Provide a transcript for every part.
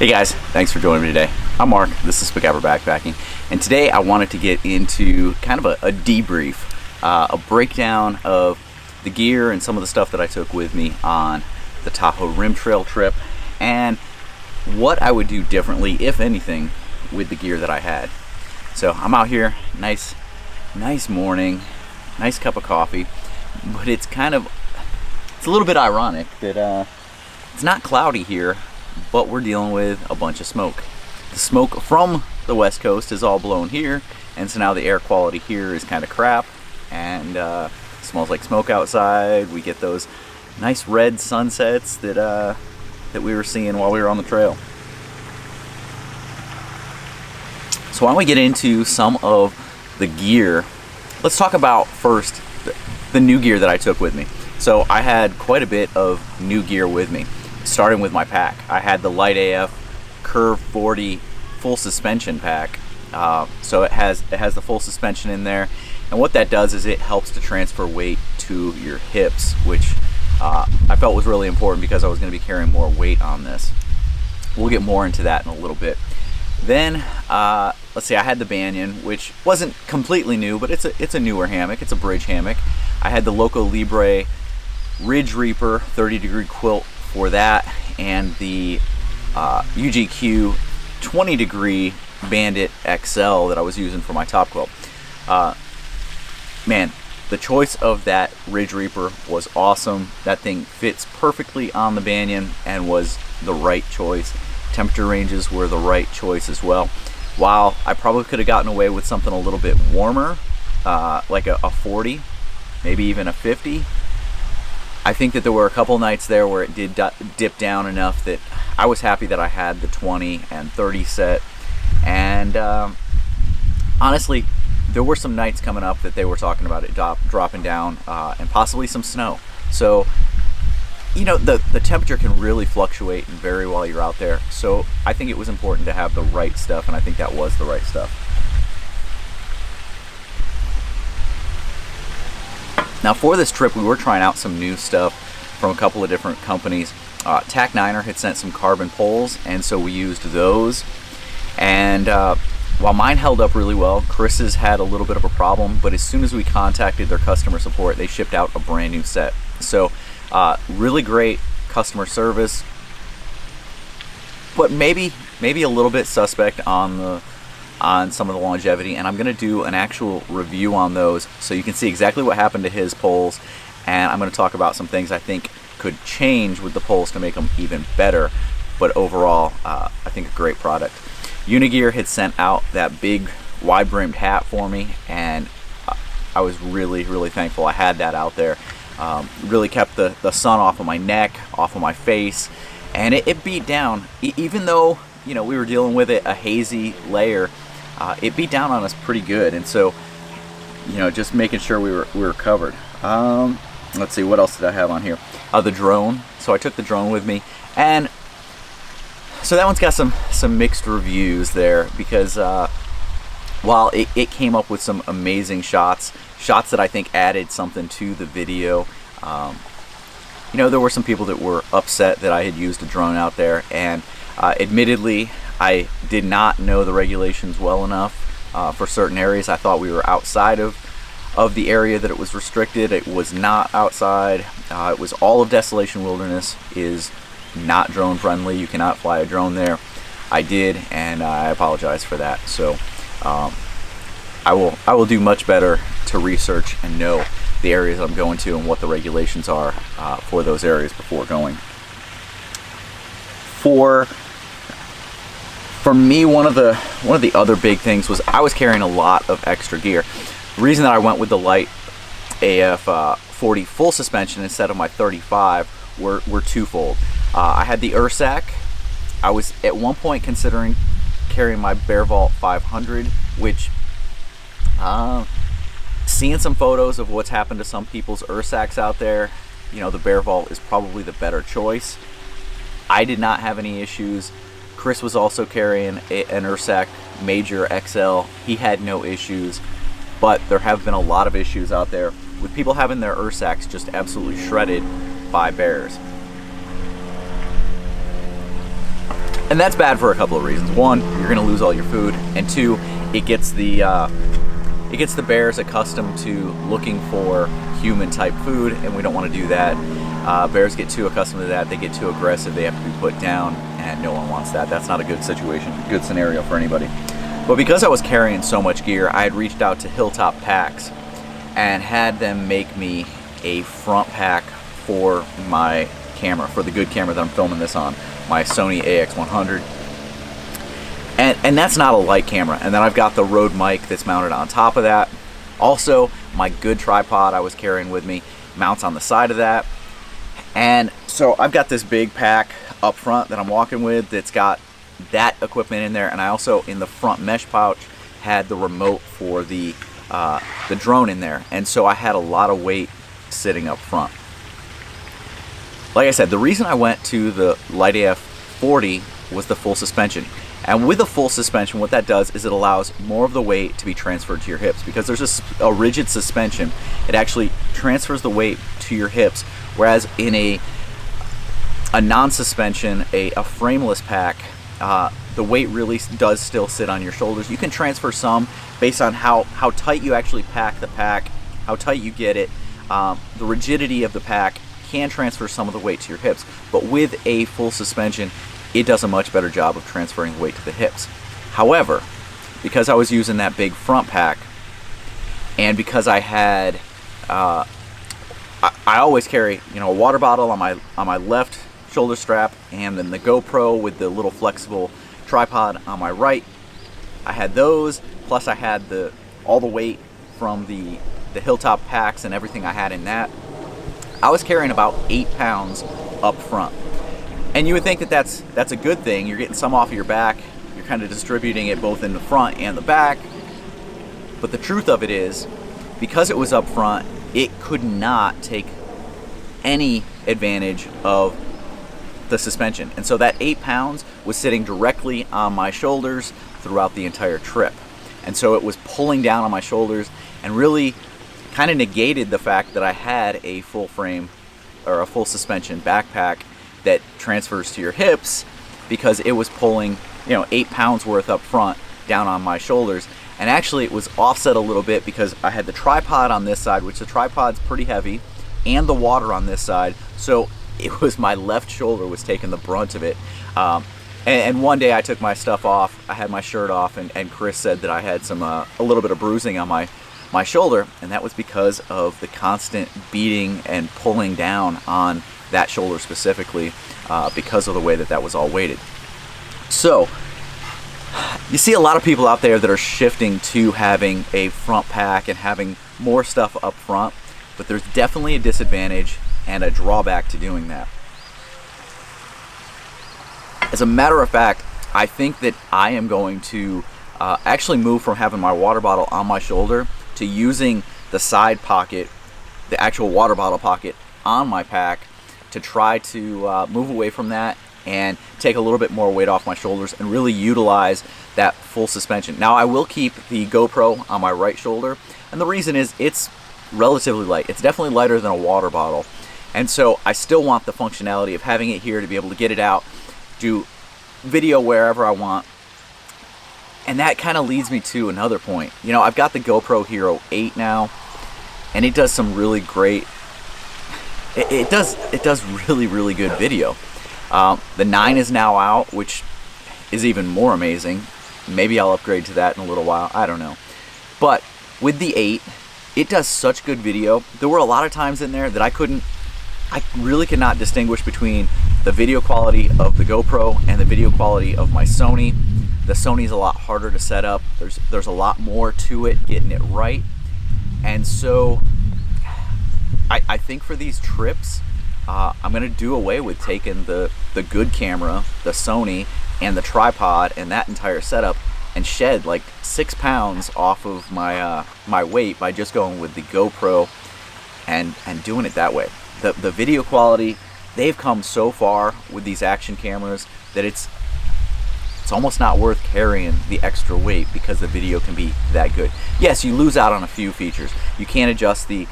Hey guys, thanks for joining me today. I'm Mark, this is Spiguyver Backpacking, and today I wanted to get into kind of a debrief, a breakdown of the gear and some of the stuff that I took with me on the Tahoe Rim Trail trip, and what I would do differently, if anything, with the gear that I had. So I'm out here, nice morning, nice cup of coffee, but it's a little bit ironic that it's not cloudy here, but we're dealing with a bunch of smoke. The smoke from the west coast is all blown here, and so now the air quality here is kind of crap, and smells like smoke outside. We get those nice red sunsets that we were seeing while we were on the trail. So why don't we get into some of the gear. Let's talk about first the new gear that I took with me. So I had quite a bit of new gear with me, starting with my pack. I had the Light AF Curve 40 full suspension pack. So it has the full suspension in there, and what that does is it helps to transfer weight to your hips, which I felt was really important because I was going to be carrying more weight on this. We'll get more into that in a little bit. Then let's see, I had the Banyan, which wasn't completely new, but it's a newer hammock. It's a bridge hammock. I had the Loco Libre Ridge Reaper 30-degree quilt for that, and the UGQ 20-degree Bandit XL that I was using for my top quilt. Man, the choice of that Ridge Reaper was awesome. That thing fits perfectly on the Banyan and was the right choice. Temperature ranges were the right choice as well. While I probably could have gotten away with something a little bit warmer, like a 40, maybe even a 50, I think that there were a couple nights there where it did dip down enough that I was happy that I had the 20 and 30 set. And honestly, there were some nights coming up that they were talking about it dropping down and possibly some snow. So, you know, the temperature can really fluctuate and vary while you're out there. So I think it was important to have the right stuff, and I think that was the right stuff. Now for this trip, we were trying out some new stuff from a couple of different companies. Tac Niner had sent some carbon poles, and so we used those. And while mine held up really well, Chris's had a little bit of a problem, but as soon as we contacted their customer support, they shipped out a brand new set. So really great customer service, but maybe a little bit suspect on some of the longevity, and I'm going to do an actual review on those so you can see exactly what happened to his poles, and I'm going to talk about some things I think could change with the poles to make them even better. But overall, I think a great product. Unigear had sent out that big wide-brimmed hat for me, and I was really thankful I had that out there. Really kept the sun off of my neck, off of my face, and it beat down. Even though, you know, we were dealing with a hazy layer, it beat down on us pretty good. And so, you know, just making sure we were covered. Let's see, what else did I have on here? The drone. So I took the drone with me, and so that one's got some mixed reviews there, because while it came up with some amazing shots that I think added something to the video, you know, there were some people that were upset that I had used a drone out there, and admittedly, I did not know the regulations well enough for certain areas. I thought we were outside of the area that it was restricted. It was not outside. It was all of Desolation Wilderness is not drone friendly. You cannot fly a drone there. I did, and I apologize for that. So I will do much better to research and know the areas I'm going to and what the regulations are for those areas before going. For me, one of the other big things was I was carrying a lot of extra gear. The reason that I went with the Light AF 40 full suspension instead of my 35 were twofold. I had the Ursac. I was at one point considering carrying my Bear Vault 500, which seeing some photos of what's happened to some people's Ursacs out there, you know, the Bear Vault is probably the better choice. I did not have any issues. Chris was also carrying an Ursac Major XL. He had no issues, but there have been a lot of issues out there with people having their Ursacs just absolutely shredded by bears. And that's bad for a couple of reasons. One, you're gonna lose all your food, and two, it gets the bears accustomed to looking for human type food, and we don't want to do that. Bears get too accustomed to that, they get too aggressive, they have to be put down, and no one wants that. That's not a good situation, good scenario for anybody. But because I was carrying so much gear, I had reached out to Hilltop Packs and had them make me a front pack for my camera, for the good camera that I'm filming this on, my Sony AX100. And that's not a light camera. And then I've got the Rode mic that's mounted on top of that. Also, my good tripod I was carrying with me mounts on the side of that. And so I've got this big pack up front that I'm walking with that's got that equipment in there. And I also, in the front mesh pouch, had the remote for the drone in there. And so I had a lot of weight sitting up front. Like I said, the reason I went to the Light AF 40 was the full suspension. And with a full suspension, what that does is it allows more of the weight to be transferred to your hips. Because there's a rigid suspension, it actually transfers the weight to your hips. Whereas in a non-suspension, a frameless pack, the weight really does still sit on your shoulders. You can transfer some based on how tight you actually pack the pack, how tight you get it. The rigidity of the pack can transfer some of the weight to your hips. But with a full suspension, it does a much better job of transferring weight to the hips. However, because I was using that big front pack, and because I had, I always carry, a water bottle on my left shoulder strap, and then the GoPro with the little flexible tripod on my right. I had those, plus I had all the weight from the Hilltop packs and everything I had in that. I was carrying about 8 pounds up front. And you would think that that's a good thing. You're getting some off of your back. You're kind of distributing it both in the front and the back. But the truth of it is, because it was up front, it could not take any advantage of the suspension. And so that 8 pounds was sitting directly on my shoulders throughout the entire trip. And so it was pulling down on my shoulders and really kind of negated the fact that I had a full frame or a full suspension backpack that transfers to your hips, because it was pulling 8 pounds worth up front down on my shoulders. And actually it was offset a little bit because I had the tripod on this side, which the tripod's pretty heavy, and the water on this side, so it was my left shoulder was taking the brunt of it. And one day I took my stuff off, I had my shirt off, and Chris said that I had a little bit of bruising on my shoulder, and that was because of the constant beating and pulling down on that shoulder specifically, because of the way that was all weighted. So you see a lot of people out there that are shifting to having a front pack and having more stuff up front, but there's definitely a disadvantage and a drawback to doing that. As a matter of fact, I think that I am going to actually move from having my water bottle on my shoulder to using the side pocket, the actual water bottle pocket on my pack, to try to move away from that and take a little bit more weight off my shoulders and really utilize that full suspension. Now, I will keep the GoPro on my right shoulder, and the reason is it's relatively light. It's definitely lighter than a water bottle, and so I still want the functionality of having it here to be able to get it out, do video wherever I want. And that kind of leads me to another point. I've got the GoPro Hero 8 now, and it does some really great, it does really good video. The 9 is now out, which is even more amazing. Maybe I'll upgrade to that in a little while, I don't know. But with the 8, it does such good video. There were a lot of times in there that I really could not distinguish between the video quality of the GoPro and the video quality of my Sony. The Sony's a lot harder to set up. There's a lot more to it, getting it right. And so I think for these trips, I'm gonna do away with taking the good camera, the Sony, and the tripod and that entire setup, and shed like 6 pounds off of my weight by just going with the GoPro and doing it that way. The video quality, they've come so far with these action cameras that it's almost not worth carrying the extra weight because the video can be that good. Yes, you lose out on a few features. You can't adjust the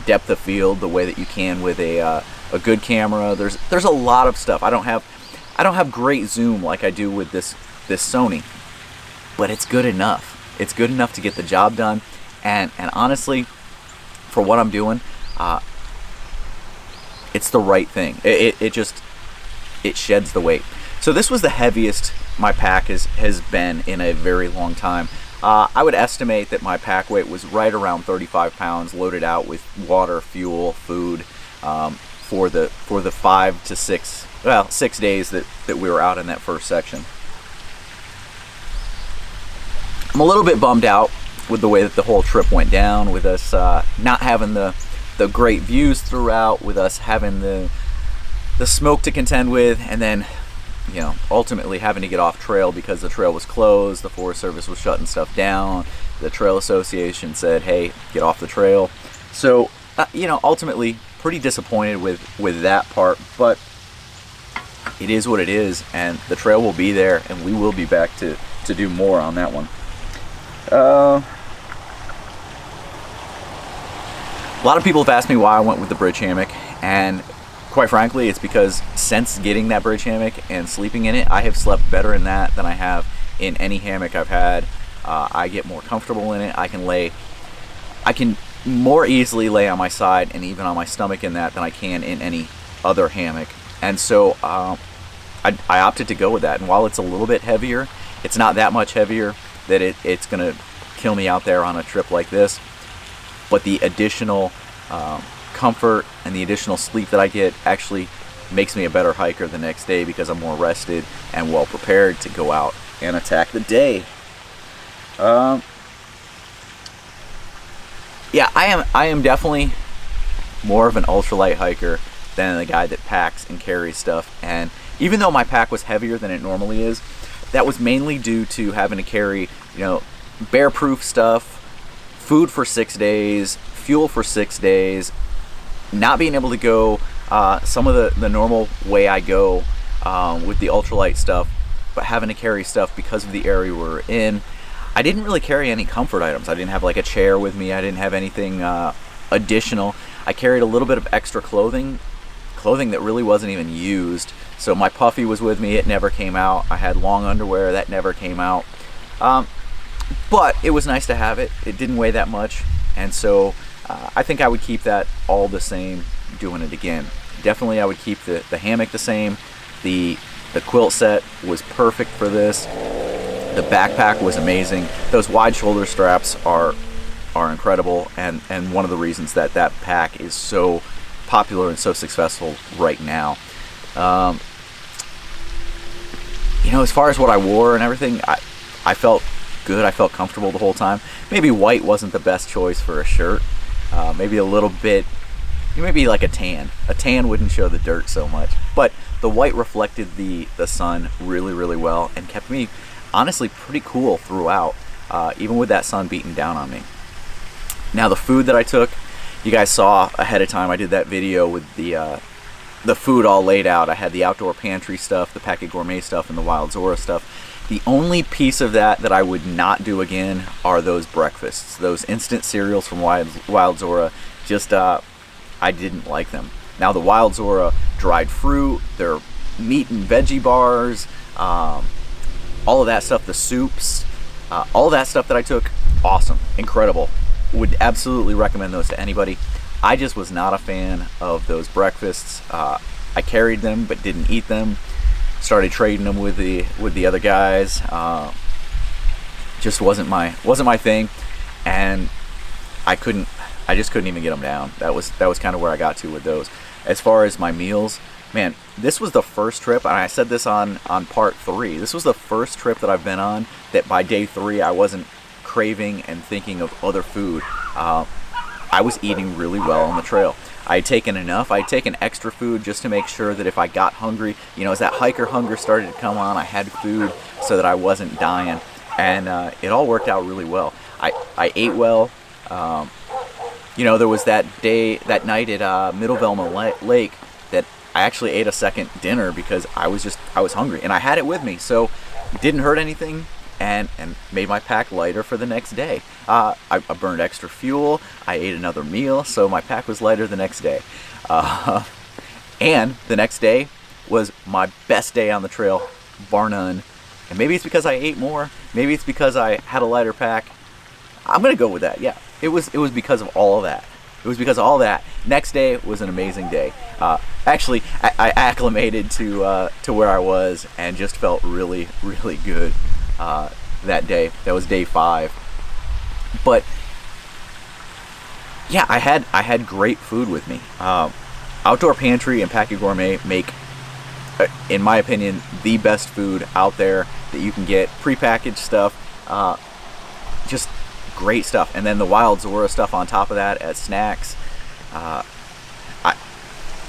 depth of field the way that you can with a good camera. There's a lot of stuff. I don't have I don't have great zoom like I do with this Sony, but it's good enough. It's good enough to get the job done, and honestly, for what I'm doing, it's the right thing. It sheds the weight. So this was the heaviest my pack has been in a very long time. I would estimate that my pack weight was right around 35 pounds, loaded out with water, fuel, food, for the 5 to 6, well, 6 days that we were out in that first section. I'm a little bit bummed out with the way that the whole trip went down, with us not having the great views throughout, with us having the smoke to contend with, and then, you know, ultimately having to get off trail because the trail was closed, the Forest Service was shutting stuff down, the Trail Association said, hey, get off the trail. So, you know, ultimately pretty disappointed with that part, but it is what it is, and the trail will be there, and we will be back to do more on that one. A lot of people have asked me why I went with the bridge hammock, and quite frankly, it's because since getting that bridge hammock and sleeping in it, I have slept better in that than I have in any hammock I've had. I get more comfortable in it. I can more easily lay on my side and even on my stomach in that than I can in any other hammock. And so I opted to go with that. And while it's a little bit heavier, it's not that much heavier that it's gonna kill me out there on a trip like this. But the additional comfort and the additional sleep that I get actually makes me a better hiker the next day, because I'm more rested and well prepared to go out and attack the day. Yeah, I am definitely more of an ultralight hiker than the guy that packs and carries stuff. And even though my pack was heavier than it normally is, that was mainly due to having to carry, you know, bear-proof stuff, food for 6 days, fuel for 6 days, not being able to go some of the normal way I go with the ultralight stuff, but having to carry stuff because of the area we're in. I didn't really carry any comfort items. I didn't have like a chair with me. I didn't have anything additional. I carried a little bit of extra clothing that really wasn't even used. So my puffy was with me. It never came out. I had long underwear. That never came out. But it was nice to have it. It didn't weigh that much. And so I think I would keep that all the same doing it again. Definitely I would keep the hammock the same. The quilt set was perfect for this. The backpack was amazing. Those wide shoulder straps are incredible, and one of the reasons that pack is so popular and so successful right now. You know, as far as what I wore and everything, I felt good. I felt comfortable the whole time. Maybe white wasn't the best choice for a shirt. Maybe a little bit, maybe like a tan. A tan wouldn't show the dirt so much, but the white reflected the sun really, really well and kept me honestly pretty cool throughout, even with that sun beating down on me. Now the food that I took, you guys saw ahead of time. I did that video with the food all laid out. I had the outdoor pantry stuff, the Packet Gourmet stuff, and the Wild Zora stuff. The only piece of that I would not do again are those breakfasts, those instant cereals from Wild Zora. Just I didn't like them. Now the Wild Zora dried fruit, their meat and veggie bars, all of that stuff, the soups, all of that stuff that I took, awesome, incredible. Would absolutely recommend those to anybody. I just was not a fan of those breakfasts. I carried them but didn't eat them. Started trading them with the other guys. Just wasn't my thing, and I just couldn't even get them down. That was kind of where I got to with those. As far as my meals, man, this was the first trip, and I said this on part 3. This was the first trip that I've been on that by day 3 I wasn't craving and thinking of other food. I was eating really well on the trail. I had taken enough. I had taken extra food just to make sure that if I got hungry, you know, as that hiker hunger started to come on, I had food so that I wasn't dying. And it all worked out really well. I ate well. You know, there was that night at Middle Velma Lake that I actually ate a second dinner because I was hungry, and I had it with me, so it didn't hurt anything, and made my pack lighter for the next day. I burned extra fuel. I ate another meal, so my pack was lighter the next day. And the next day, was my best day on the trail, bar none. And maybe it's because I ate more, maybe it's because I had a lighter pack. I'm gonna go with that. Yeah, it was because of all of that. It was because of all that. Next day was an amazing day. Actually, I acclimated to where I was and just felt really, really good that day. That was day 5. But yeah, I had great food with me. Outdoor Pantry and Pack It Gourmet make, in my opinion, the best food out there that you can get. Prepackaged stuff, just great stuff. And then the Wild Zora stuff on top of that as snacks.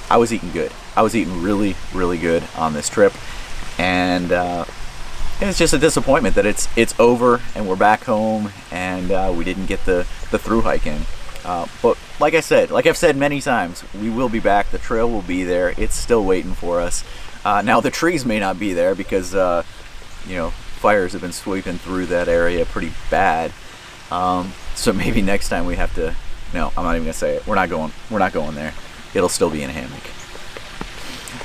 I was eating good. I was eating really, really good on this trip. And it's just a disappointment that it's over and we're back home and we didn't get the through hike in. But like I've said many times, we will be back. The trail will be there. It's still waiting for us. Now the trees may not be there because fires have been sweeping through that area pretty bad. So maybe next time we have to. No, I'm not even gonna say it. We're not going there. It'll still be in a hammock.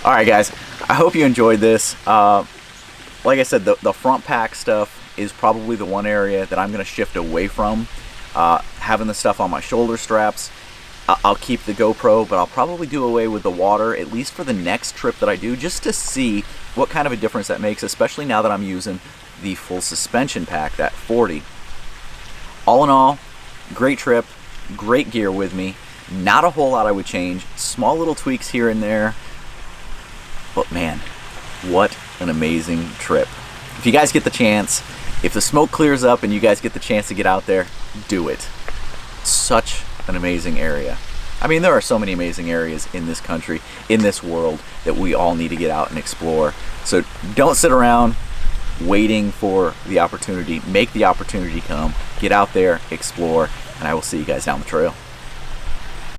All right, guys. I hope you enjoyed this. Like I said, the front pack stuff is probably the one area that I'm gonna shift away from. Having the stuff on my shoulder straps. I'll keep the GoPro, but I'll probably do away with the water, at least for the next trip that I do, just to see what kind of a difference that makes, especially now that I'm using the full suspension pack, that 40. All in all, great trip, great gear with me. Not a whole lot I would change. Small little tweaks here and there. But man, what an amazing trip. If you guys get the chance, if the smoke clears up and you guys get the chance to get out there, do it. Such an amazing area. I mean, there are so many amazing areas in this country, in this world, that we all need to get out and explore. So don't sit around waiting for the opportunity. Make the opportunity come. Get out there, explore, and I will see you guys down the trail.